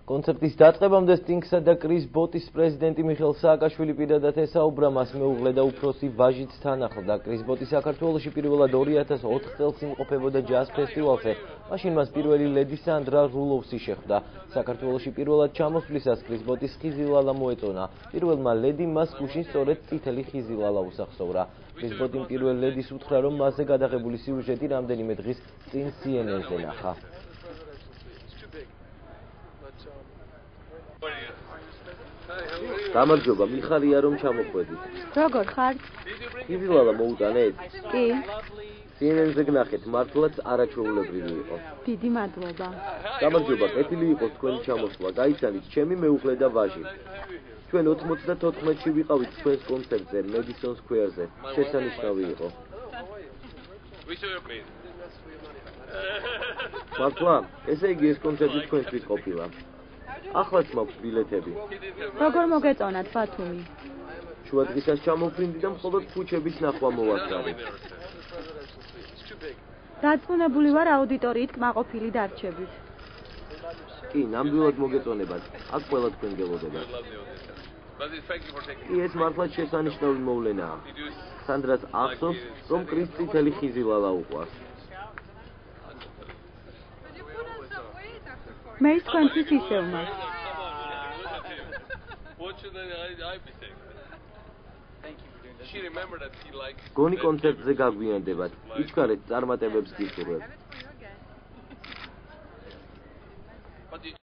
კონცერტის დაწყებამდე სტინგსა და კრის ბოტის პრეზიდენტი მიხეილ სააკაშვილი პირადად ესაუბრა, მას მეუღლე და უფროსი ვაჟიც თან ახლდა. კრის ბოტი საქართველოში პირველად 2004 წელს იმყოფებოდა ჯაზ ფესტივალზე. მაშინ მას პირველი ლედი სანდრა რულოვსი შეხვდა. საქართველოში პირველად ჩამოსვლისას კრის ბოტის ხიზილალა მოეწონა. პირველმა ლედიმ მას გუშინ სწორედ წითელი ხიზილალა უსახსოვრა. კრის ბოტიმ პირველ ლედის უთხრა, რომ მასზე გადაღებული სიუჟეტი რამდენიმე დღის წინ CNN-ზე ნახა. გამარჯობა, მიხარია რომ ჩამოხვედით. როგორ ხარ? ხიზილალა მოუტანეთ? კი. CNN-ზე გნახეთ, მართლაც არაჩვეულებრივი იყო. დიდი მადლობა. გამარჯობა, კეთილი იყოს თქვენი ჩამოსვლა. გაიცანით, ჩემი მეუღლე და ვაჟი. ჩვენ 94-ში ვიყავით თქვენს კონცერტზე, Madison Square-ზე. შესანიშნავი იყო. მართლა, ესე იგი ეს კონცერტი თქვენთვის ყოფილა. ახლაც მაქვს ბილეთები. როგორ მოგეწონათ ბათუმი? შუადღისას ჩამოვფრინდი და მხოლოდ ქუჩების ნახვა მოვასწარი. დარწმუნებული ვარ აუდიტორიით კმაყოფილი დარჩებით. კი, ნამდვილად მოგეწონებათ. აქ ყველა თქვენ გელოდებათ. კი, ეს მართლაც შესანიშნავი მოვლენაა. სანდრას ახსოვს, რომ კრის წითელი ხიზილალა უყვარს. მე თქვენთვის ისევ მას. გონი კონცერტზე გაგვიანდებათ. იჩქარეთ წარმატებებს გისურვებთ.